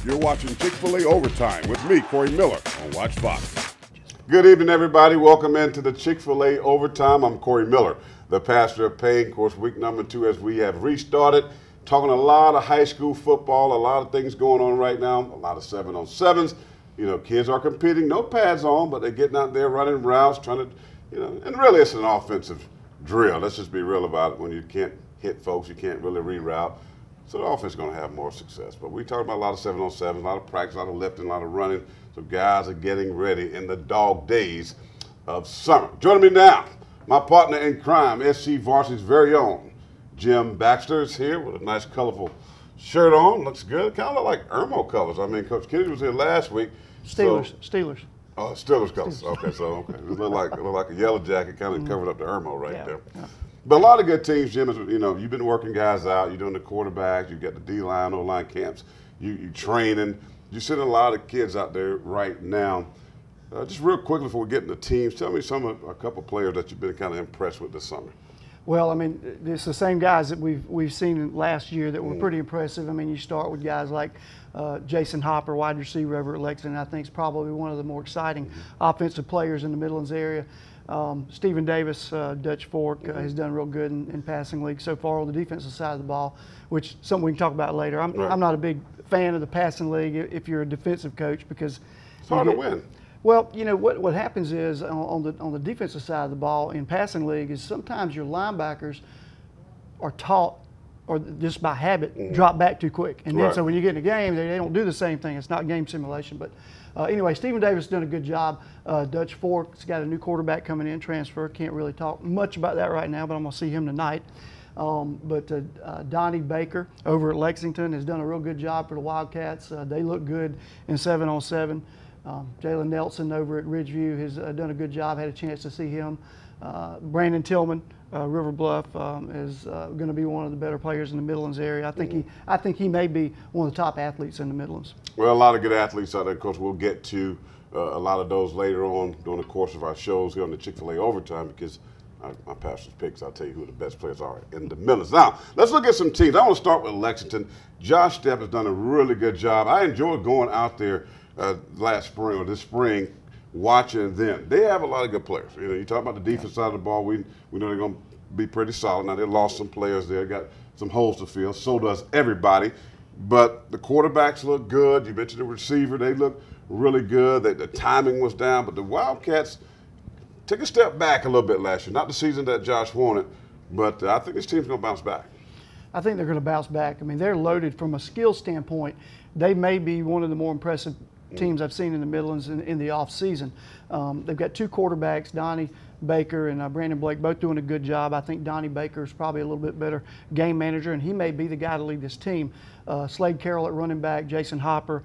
You're watching Chick-Fil-A Overtime with me, Corey Miller, on WACH Fox. Good evening, everybody. Welcome into the Chick-Fil-A Overtime. I'm Corey Miller, the pastor of Payne. Of course, week number 2 as we have restarted. Talking a lot of high school football, a lot of things going on right now, a lot of 7-on-7s. You know, kids are competing, no pads on, but they're getting out there running routes, trying to, and really it's an offensive drill. Let's just be real about it. When you can't hit folks, you can't really reroute. So the offense is going to have more success. But we talked about a lot of 7-on-7s, a lot of practice, a lot of lifting, a lot of running. So guys are getting ready in the dog days of summer. Joining me now, my partner in crime, SC Varsity's very own, Jim Baxter is here with a nice colorful shirt on. Looks good. Kind of look like Irmo colors. I mean, Coach Kennedy was here last week. Steelers. Oh, Steelers colors. Okay, so it looked like a yellow jacket, kind of covered up the Irmo there. Yeah. But a lot of good teams, Jim, is, you've been working guys out. You're doing the quarterbacks. You got the D-line, O-line camps. You training. You're sending a lot of kids out there right now. Just real quickly before we get into teams, tell me a couple players that you've been kind of impressed with this summer. Well, I mean, it's the same guys that we've seen last year that were pretty impressive. I mean, you start with guys like Jason Hopper, wide receiver over at Lexington. I think is probably one of the more exciting offensive players in the Midlands area. Stephen Davis, Dutch Fork, has done real good in passing league so far on the defensive side of the ball, which is something we can talk about later. I'm not a big fan of the passing league if you're a defensive coach because it's hard to win. Well, what happens is on the defensive side of the ball in passing league is sometimes your linebackers are taught or just by habit drop back too quick, and then so when you get in a game they don't do the same thing. It's not game simulation, but anyway, Stephen Davis has done a good job. Dutch Fork's got a new quarterback coming in, transfer. Can't really talk much about that right now, but I'm going to see him tonight. But Donnie Baker over at Lexington has done a real good job for the Wildcats. They look good in 7-on-7. Jalen Nelson over at Ridgeview has done a good job. Had a chance to see him. Brandon Tillman, River Bluff, is going to be one of the better players in the Midlands area. I think he may be one of the top athletes in the Midlands. Well, a lot of good athletes out there. Of course, we'll get to a lot of those later on during the course of our shows here on the Chick-Fil-A Overtime because my pastor's picks, I'll tell you who the best players are in the Midlands. Now, let's look at some teams. I want to start with Lexington. Josh Stepp has done a really good job. I enjoyed going out there last spring or this spring watching them. They have a lot of good players. You talk about the defense side of the ball. We know they're going to be pretty solid. Now, they lost some players there, got some holes to fill. So does everybody. But the quarterbacks look good. You mentioned the receiver. They look really good. The timing was down. But the Wildcats took a step back a little bit last year. Not the season that Josh wanted, but I think this team's going to bounce back. I think they're going to bounce back. I mean, they're loaded from a skill standpoint. They may be one of the more impressive teams I've seen in the Midlands in the off season. They've got two quarterbacks, Donnie Baker and Brandon Blake, both doing a good job. I think Donnie Baker is probably a little bit better game manager, and he may be the guy to lead this team. Slade Carroll at running back, Jason Hopper.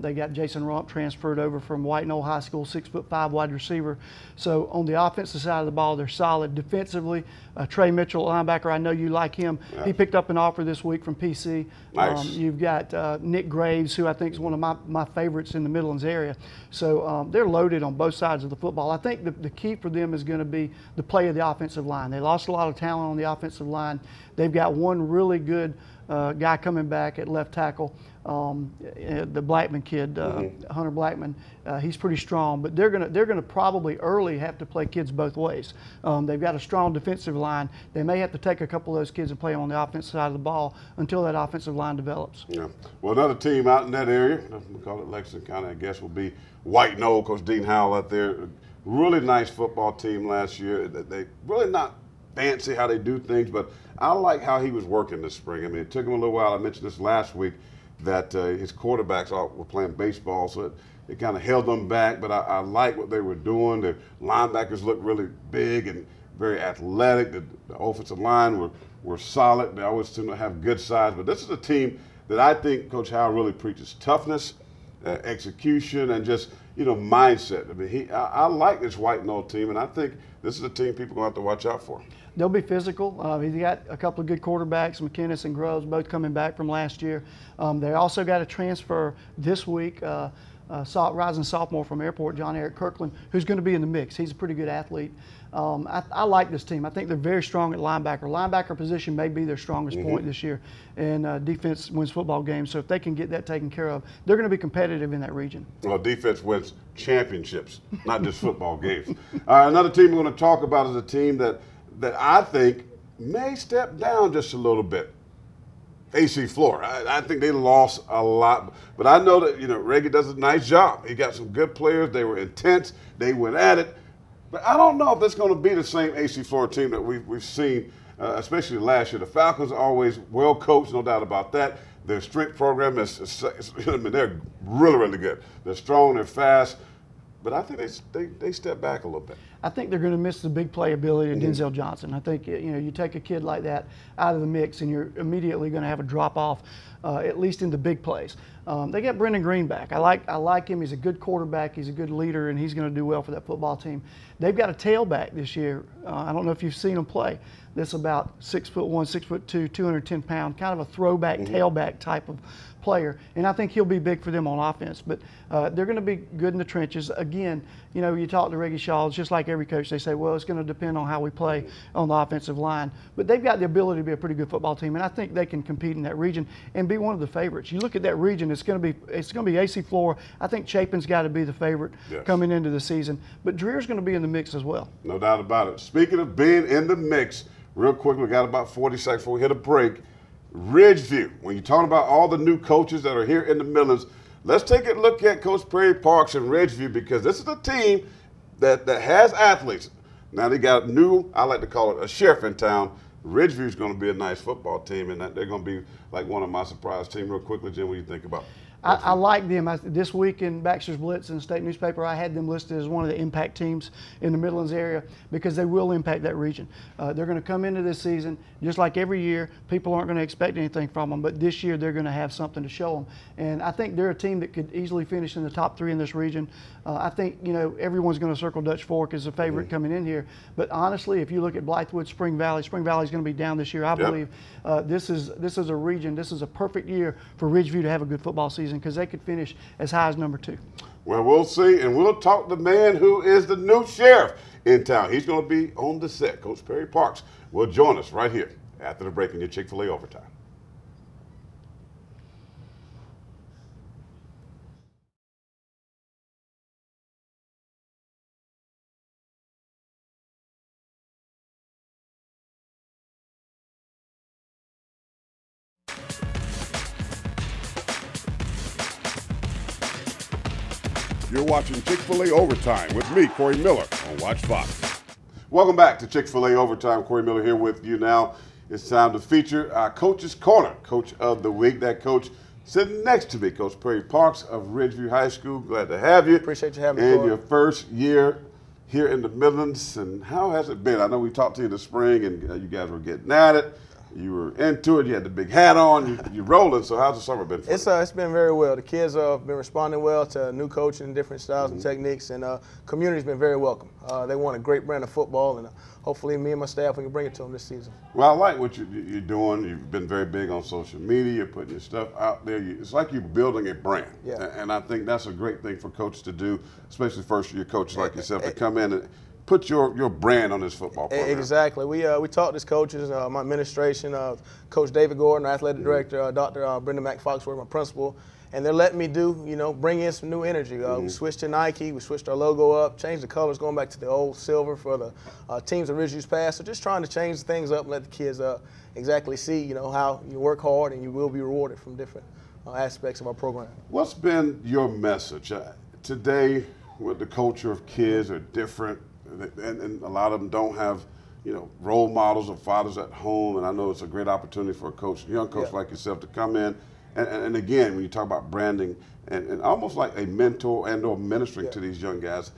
They got Jason Rump transferred over from White Knoll High School, 6'5" wide receiver. So on the offensive side of the ball, they're solid. Defensively, Trey Mitchell, linebacker, I know you like him. Yeah. He picked up an offer this week from PC. Nice. You've got Nick Graves, who I think is one of my favorites in the Midlands area. So they're loaded on both sides of the football. I think the key for them is going to be the play of the offensive line. They lost a lot of talent on the offensive line. They've got one really good guy coming back at left tackle, the Blackman kid, Hunter Blackman. He's pretty strong, but they're gonna probably early have to play kids both ways. They've got a strong defensive line. They may have to take a couple of those kids and play them on the offensive side of the ball until that offensive line develops. Yeah. Well, another team out in that area, we call it Lexington County, I guess, will be White Knoll. Coach Dean Howell out there. Really nice football team last year. They really not fancy how they do things, but I like how he was working this spring. I mean, it took him a little while. I mentioned this last week that his quarterbacks were playing baseball, so it kind of held them back, but I like what they were doing. The linebackers looked really big and very athletic. The offensive line were solid. They always seem to have good size, but this is a team that I think Coach Howell really preaches toughness, execution, and just mindset. I mean, I like this White Knoll team, and I think this is a team people are going to have to watch out for. They'll be physical. He's got a couple of good quarterbacks, McKinnis and Groves, both coming back from last year. They also got a transfer this week. rising sophomore from Airport, John Eric Kirkland, who's going to be in the mix. He's a pretty good athlete. I like this team. I think they're very strong at linebacker. Linebacker position may be their strongest point this year, and defense wins football games. So if they can get that taken care of, they're going to be competitive in that region. Well, defense wins championships, not just football games. Another team we're going to talk about is a team that I think may step down just a little bit. AC Florida. I think they lost a lot, but I know that Reggie does a nice job. He got some good players. They were intense. They went at it. But I don't know if that's going to be the same AC Florida team that we've seen, especially last year. The Falcons are always well coached, no doubt about that. Their strength program they're really, really good. They're strong, they're fast, but I think they step back a little bit. I think they're going to miss the big play ability of Denzel Johnson. I think you take a kid like that out of the mix, and you're immediately going to have a drop off, at least in the big plays. They got Brendan Green back. I like him. He's a good quarterback. He's a good leader, and he's going to do well for that football team. They've got a tailback this year. I don't know if you've seen him play. That's about 6'1", 6'2", 210 pound, kind of a throwback tailback type of player, and I think he'll be big for them on offense. But they're going to be good in the trenches. Again, you talk to Reggie Shaw, it's just like every coach. They say, well, it's going to depend on how we play on the offensive line. But they've got the ability to be a pretty good football team, and I think they can compete in that region and be one of the favorites. You look at that region, it's going to be AC Florida. I think Chapin's got to be the favorite coming into the season, but Dreer's going to be in the mix as well. No doubt about it. Speaking of being in the mix, real quick, we got about 40 seconds before we hit a break. Ridgeview, when you're talking about all the new coaches that are here in the Midlands, let's take a look at Coach Perry Parks and Ridgeview, because this is a team that has athletes. Now they got I like to call it a sheriff in town. Ridgeview is going to be a nice football team, and they're going to be like one of my surprise teams. Real quickly, Jim, what do you think about? I like them. This week in Baxter's Blitz in the state newspaper, I had them listed as one of the impact teams in the Midlands area because they will impact that region. They're going to come into this season, just like every year, people aren't going to expect anything from them, but this year they're going to have something to show them. And I think they're a team that could easily finish in the top 3 in this region. I think, everyone's going to circle Dutch Fork as a favorite coming in here. But honestly, if you look at Blythewood, Spring Valley is going to be down this year. I believe this is a region, this is a perfect year for Ridgeview to have a good football season, because they could finish as high as number 2. Well, we'll see, and we'll talk to the man who is the new sheriff in town. He's going to be on the set. Coach Perry Parks will join us right here after the break in your Chick-Fil-A Overtime. You're watching Chick-Fil-A Overtime with me, Corey Miller, on Watch Fox. Welcome back to Chick-Fil-A Overtime. Corey Miller here with you now. It's time to feature our Coach's Corner, Coach of the Week. That coach sitting next to me, Coach Perry Parks of Ridgeview High School. Glad to have you. Appreciate you having me, And Corey. your first year here in the Midlands. And how has it been? I know we talked to you in the spring, and you guys were getting at it. You were into it. You had the big hat on. You're rolling. So how's the summer been for you? It's been very well. The kids have been responding well to new coaching and different styles and techniques, and community's been very welcome. They want a great brand of football, and hopefully me and my staff, we can bring it to them this season. Well, I like what you're doing. You've been very big on social media. You're putting your stuff out there. It's like you're building a brand. Yeah. And I think that's a great thing for coaches to do, especially first-year coaches like yourself, to come in and put your brand on this football program. Exactly. We talked as coaches, my administration, Coach David Gordon, our athletic director, Dr. Brenda McFoxworth, my principal, and they're letting me bring in some new energy. We switched to Nike, we switched our logo up, changed the colors, going back to the old silver for the teams that Ridgeview's past. So just trying to change things up and let the kids exactly see, how you work hard and you will be rewarded from different aspects of our program. What's been your message? Today, with the culture of kids are different, and a lot of them don't have, role models or fathers at home. And I know it's a great opportunity for a young coach like yourself, to come in. And again, when you talk about branding and almost like a mentor and or ministering to these young guys,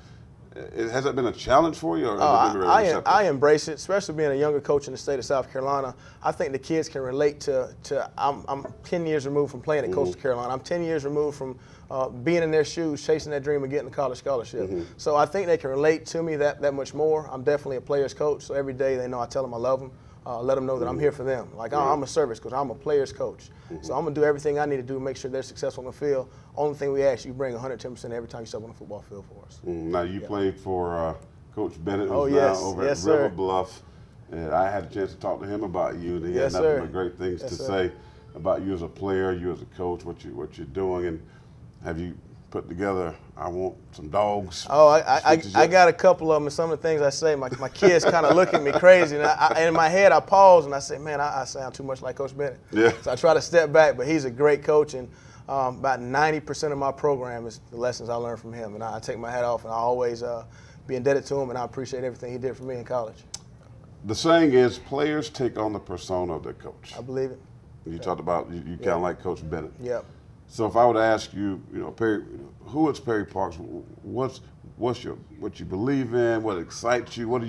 has it been a challenge for you? Or I embrace it, especially being a younger coach in the state of South Carolina. I think the kids can relate to I'm 10 years removed from playing at Coastal Carolina. I'm 10 years removed from being in their shoes, chasing that dream of getting a college scholarship. So I think they can relate to me that much more. I'm definitely a player's coach, so every day they know I tell them I love them. let them know that I'm here for them. Like I'm a service coach, I'm a player's coach. So I'm gonna do everything I need to do to make sure they're successful on the field. Only thing we ask you bring 110% every time you step on the football field for us. Now you played for Coach Bennett, who's yes. now over Yes, at River sir. Bluff, and I had a chance to talk to him about you, and he Yes, had nothing sir. but great things Yes, to sir. say about you as a player, you as a coach, what you're doing, and have you put together, I want some dogs? Oh, I got a couple of them, and some of the things I say, my kids kind of look at me crazy, and in my head I pause and I say, man, I sound too much like Coach Bennett. Yeah. So I try to step back, but he's a great coach, and about 90% of my program is the lessons I learned from him, and I take my hat off, and I always be indebted to him, and I appreciate everything he did for me in college. The saying is, players take on the persona of their coach. I believe it. You talked about you kind of like Coach Bennett. Yep. So if I were to ask you, Perry, who is Perry Parks? What you believe in? What excites you? What are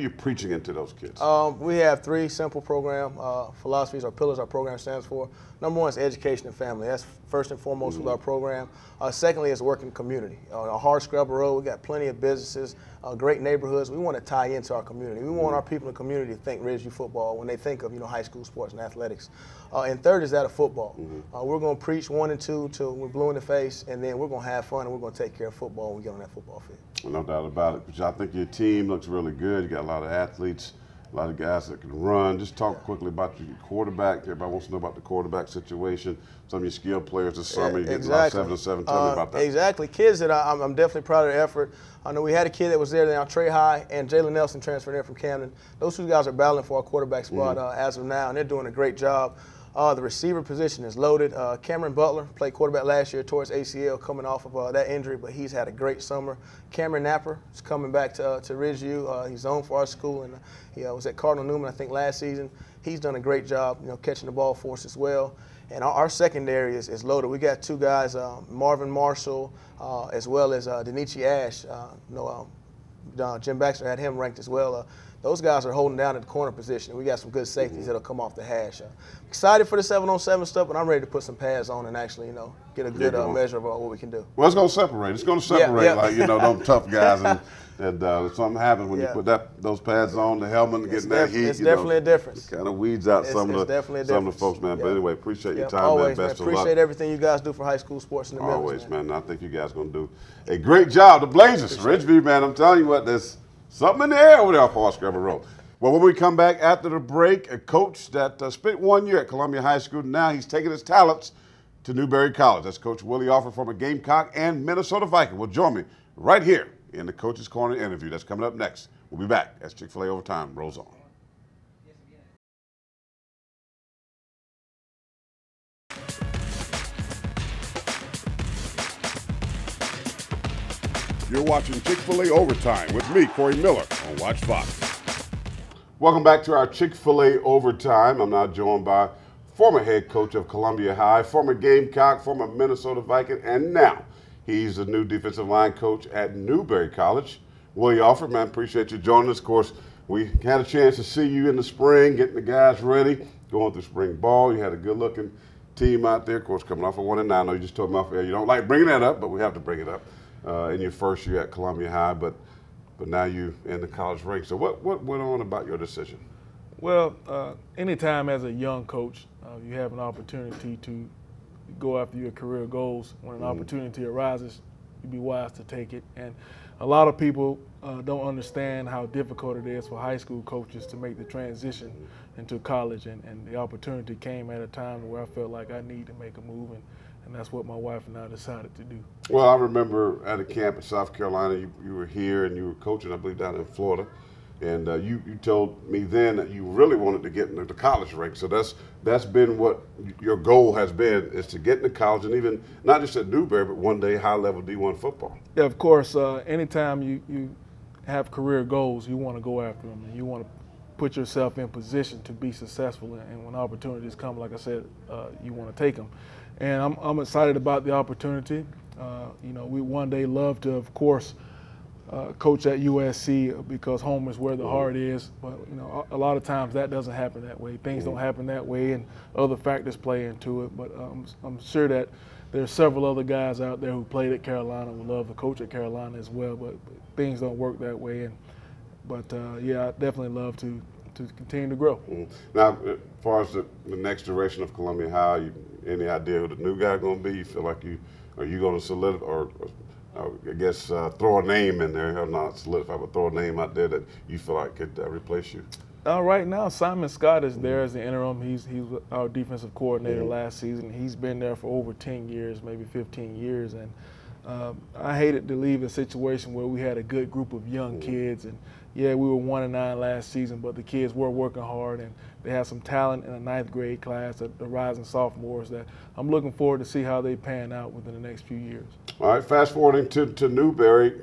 you preaching into those kids? We have 3 simple program philosophies or pillars our program stands for. Number 1 is education and family. That's first and foremost with our program. Secondly is working community. On a hard scrubber road, we got plenty of businesses, great neighborhoods. We want to tie into our community. We want our people in the community to think Ridgeview football when they think of high school sports and athletics. And third is that of football. We're going to preach 1 and 2 till we're blue in the face, and then we're going to have fun and we're going to take care of football when we get on that football field. No doubt about it. But I think your team looks really good. You got a lot of athletes, a lot of guys that can run. Just talk quickly about your quarterback. Everybody wants to know about the quarterback situation. Some of your skilled players this summer, you get about 7 and 7. Tell me about that. Exactly. Kids that I'm definitely proud of their effort. I know we had a kid that was there now, Trey High, and Jalen Nelson transferred in from Camden. Those 2 guys are battling for our quarterback spot as of now, and they're doing a great job. The receiver position is loaded. Cameron Butler played quarterback last year towards ACL, coming off of that injury, but he's had a great summer. Cameron Napper is coming back to Ridgeview. He's on for our school, and he was at Cardinal Newman, I think, last season. He's done a great job, catching the ball for us as well. And our secondary is loaded. We got 2 guys, Marvin Marshall, as well as Denichi Ash. Jim Baxter had him ranked as well. Those guys are holding down at the corner position. We got some good safeties that'll come off the hash. Excited for the 7-on-7 stuff, but I'm ready to put some pads on and actually, get a good measure of what we can do. Well, it's going to separate. It's going to separate, like, them tough guys. And if something happens when you put those pads on, the helmet, and getting that heat, it's definitely a difference. It kind of weeds out some of the folks, man. But anyway, appreciate your time, always, man. Best man. of luck. Appreciate everything you guys do for high school sports in the Midlands. Always, man. I think you guys are going to do a great job. The Blazers, Ridgeview, man. I'm telling you what, there's something in the air over there off Hard Scrabble Road. Well, when we come back after the break, a coach that spent 1 year at Columbia High School, now he's taking his talents to Newberry College. That's Coach Willie Offer, former Gamecock and Minnesota Viking. Will join me right here in the Coach's Corner interview. That's coming up next. We'll be back as Chick-Fil-A Overtime rolls on. You're watching Chick-Fil-A Overtime with me, Corey Miller, on Watch Fox. Welcome back to our Chick-Fil-A Overtime. I'm now joined by former head coach of Columbia High, former Gamecock, former Minnesota Viking, and now he's the new defensive line coach at Newberry College. Willie Offer, man, appreciate you joining us. Of course, we had a chance to see you in the spring, getting the guys ready, going through spring ball. You had a good-looking team out there, of course, coming off a 1-9. I know you just told me off air you don't like bringing that up, but we have to bring it up in your first year at Columbia High. But now you in the college ranks. So what went on about your decision? Well, anytime as a young coach, you have an opportunity to go after your career goals. When an opportunity arises, you'd be wise to take it. And a lot of people don't understand how difficult it is for high school coaches to make the transition into college. And the opportunity came at a time where I felt like I need to make a move. And that's what my wife and I decided to do. Well, I remember at a camp in South Carolina, you were here and you were coaching, I believe, down in Florida. And you told me then that you really wanted to get into the college ranks. So that's been what your goal has been, is to get into college, and even not just at Newberry, but one day high-level D1 football. Yeah, of course. Anytime you have career goals, you want to go after them, and you want to put yourself in position to be successful. And when opportunities come, like I said, you want to take them. And I'm excited about the opportunity. We one day love to, of course, coach at USC because home is where the heart is. But a lot of times that doesn't happen that way. Things don't happen that way, and other factors play into it. But I'm sure that there's several other guys out there who played at Carolina would love to coach at Carolina as well. But things don't work that way. But yeah, I definitely love to to continue to grow. Now, as far as the next direction of Columbia High, any idea who the new guy going to be? You feel like are you going to solidify or I guess throw a name in there, or not solidify, but throw a name out there that you feel like could replace you? Right now, Simon Scott is there as the interim. He's our defensive coordinator last season. He's been there for over 10 years, maybe 15 years, and I hated to leave a situation where we had a good group of young kids, and yeah, we were 1-9 last season, but the kids were working hard, and they had some talent in a 9th grade class, the rising sophomores, that I'm looking forward to see how they pan out within the next few years. All right, fast forwarding to Newberry,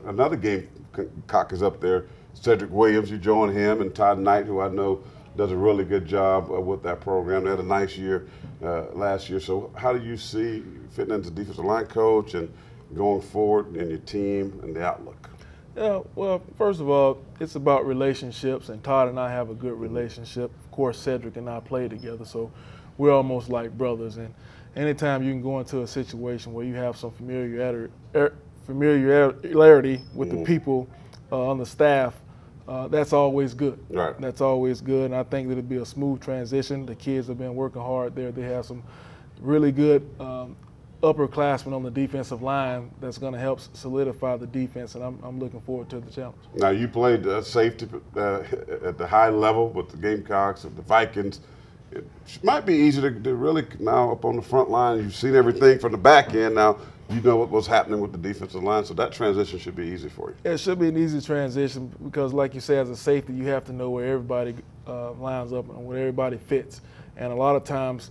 another Gamecock is up there. Cedric Williams, you join him, and Todd Knight, who I know does a really good job with that program. They had a nice year last year. So how do you see fitting into defensive line coach and going forward in your team and the outlook? Yeah, well, first of all, it's about relationships, and Todd and I have a good relationship. Of course, Cedric and I play together, so we're almost like brothers. And anytime you can go into a situation where you have some familiarity with the people on the staff, that's always good. Right. That's always good, and I think that it'll be a smooth transition. The kids have been working hard there. They have some really good upperclassmen on the defensive line that's going to help solidify the defense, and I'm looking forward to the challenge. Now, you played safety at the high level with the Gamecocks and the Vikings. It might be easy to really now up on the front line. You've seen everything from the back end. Now, you know what was happening with the defensive line, so that transition should be easy for you. It should be an easy transition because, like you say, as a safety, you have to know where everybody lines up and where everybody fits. And a lot of times,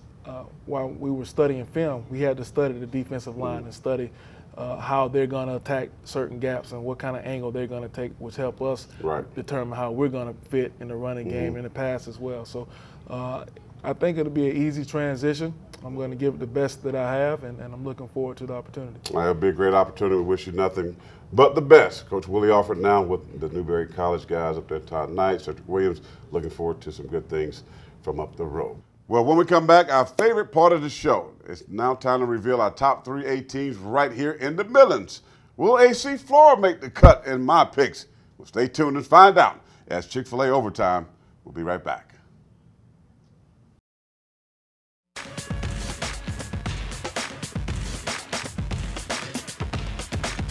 while we were studying film, we had to study the defensive line and study how they're going to attack certain gaps and what kind of angle they're going to take, which help us determine how we're going to fit in the running game and the pass as well. So I think it'll be an easy transition. I'm going to give it the best that I have, and I'm looking forward to the opportunity. It'll be a great opportunity. We wish you nothing but the best. Coach Willie Alford now with the Newberry College guys up there, Todd Knight, Cedric Williams. Looking forward to some good things from up the road. Well, when we come back, our favorite part of the show. It's now time to reveal our top 3A teams right here in the Midlands. Will AC Flora make the cut in my picks? Well, stay tuned and find out as Chick-Fil-A Overtime. We'll be right back.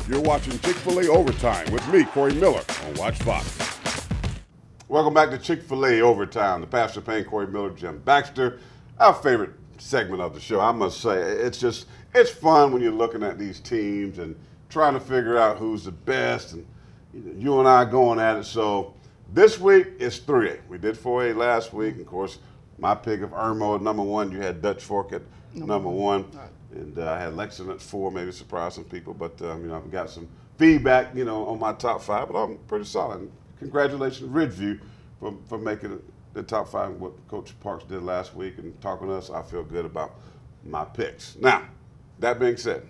You're watching Chick-Fil-A Overtime with me, Corey Miller, on Watch Fox. Welcome back to Chick-Fil-A Overtime. The Pastor Payne, Corey Miller, Jim Baxter. Our favorite segment of the show, I must say. It's fun when you're looking at these teams and trying to figure out who's the best, and you and I going at it. So this week it's 3A. We did 4A last week. Of course, my pick of Irmo at number 1. You had Dutch Fork at number 1. Right. And I had Lexington at 4, maybe surprise some people. But, I've got some feedback, on my top 5. But I'm pretty solid. Congratulations, Ridgeview, for making the top 5, what Coach Parks did last week. And talking to us, I feel good about my picks. Now, that being said,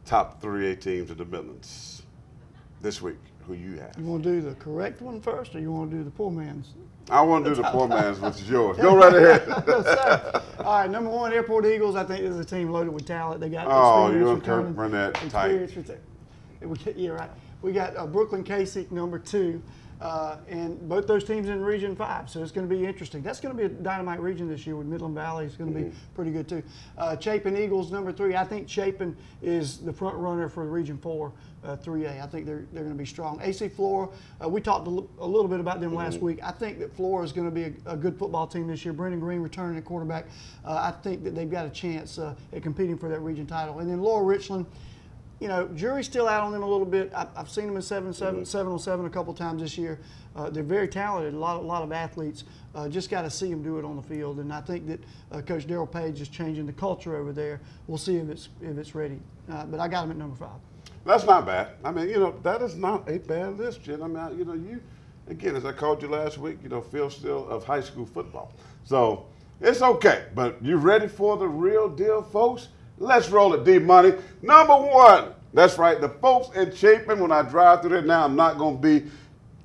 top 3A teams in the Midlands this week, who you have? You want to do the correct one first, or you want to do the poor man's? I want to do the poor man's, which is yours. Go right ahead. All right, number 1, Airport Eagles. I think this is a team loaded with talent. They got you and Kirk run that tight. Yeah, right. We got Brooklyn Kasich, number 2, and both those teams in Region 5, so it's going to be interesting. That's going to be a dynamite region this year with Midland Valley. It's going to be pretty good, too. Chapin Eagles, number 3. I think Chapin is the front runner for Region 4, 3A. I think they're going to be strong. AC Flora, we talked a little bit about them last week. I think that Flora is going to be a good football team this year. Brendan Green returning at quarterback. I think that they've got a chance at competing for that region title. And then Laura Richland, jury's still out on them a little bit. I've seen them in 7-on-7 a couple times this year. They're very talented, a lot of athletes. Just got to see them do it on the field. And I think that Coach Darrell Page is changing the culture over there. We'll see if it's ready. But I got them at number 5. That's not bad. I mean, that is not a bad list, Jen. I mean, you, again, as I called you last week, feel still of high school football. So it's okay. But you ready for the real deal, folks? Let's roll it, D-Money. Number 1. That's right. The folks in Chapin, when I drive through there now, I'm not going to be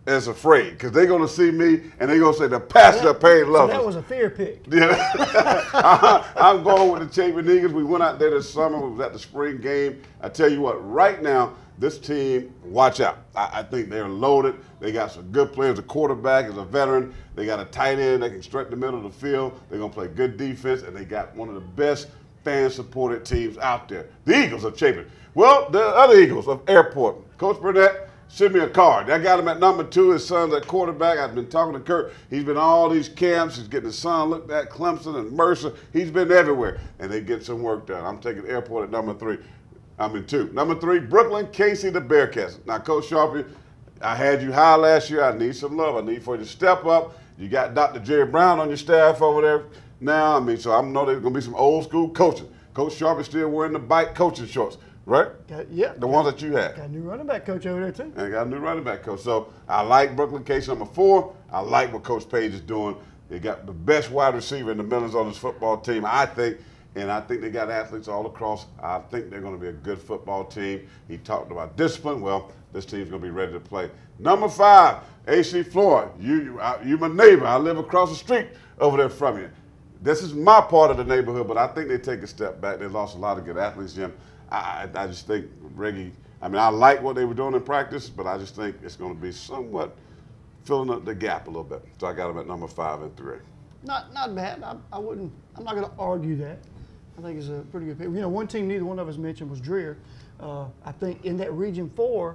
as afraid because they're going to see me and they're going to say the Pastor Payne loves us. That was a fear pick. Yeah. I'm going with the Chapin Eagles. We went out there this summer. We was at the spring game. I tell you what, right now, this team, watch out. I think they're loaded. They got some good players. The quarterback is a veteran. They got a tight end that can stretch the middle of the field. They're going to play good defense, and they got one of the best fan-supported teams out there. The Eagles of Chapin. Well, the other Eagles of Airport. Coach Burnett, send me a card. I got him at number 2. His son's at quarterback. I've been talking to Kurt. He's been all these camps. He's getting his son looked at, Clemson and Mercer. He's been everywhere, and they get some work done. I'm taking Airport at number 3. I'm in 2. Number 3, Brooklyn, Casey, the Bearcats. Now, Coach Sharpie, I had you high last year. I need some love. I need for you to step up. You got Dr. Jerry Brown on your staff over there now. I mean, so I know there's going to be some old school coaching. Coach Sharpie still wearing the bike coaching shorts, right? Yeah. The ones that you had. Got a new running back coach over there, too. And got a new running back coach. So I like Brooklyn, Casey, number 4. I like what Coach Page is doing. They got the best wide receiver in the Millers on this football team, I think. And I think they got athletes all across. I think they're going to be a good football team. He talked about discipline. Well, this team's going to be ready to play. Number 5, AC Floyd. You my neighbor. I live across the street over there from you. This is my part of the neighborhood, but I think they take a step back. They lost a lot of good athletes, Jim. I just think Reggie, I mean, I like what they were doing in practice, but I just think it's going to be somewhat filling up the gap a little bit. So I got them at number 5 and 3. Not bad. I'm not going to argue that. I think it's a pretty good pick. You know, one team neither one of us mentioned was Dreer. I think in that Region 4,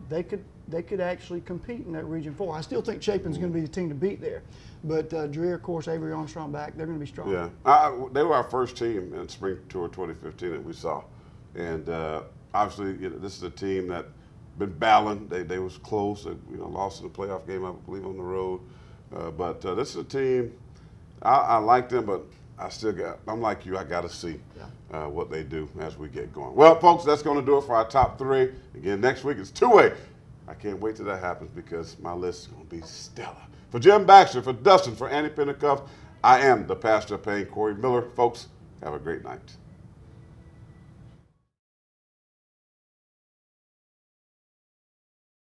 they could actually compete in that Region 4. I still think Chapin's going to be the team to beat there. But Dreer, of course, Avery Armstrong back, they're going to be strong. Yeah, they were our first team in Spring Tour 2015 that we saw. And obviously, you know, this is a team that been battling. They was close. They, you know, lost in the playoff game, I believe, on the road. But this is a team, I like them, but I'm like you, I got to see what they do as we get going. Well, folks, that's going to do it for our top 3. Again, next week it's 2A. I can't wait till that happens because my list is going to be stellar. For Jim Baxter, for Dustin, for Andy Pentecoff, I am the pastor of Payne, Corey Miller. Folks, have a great night.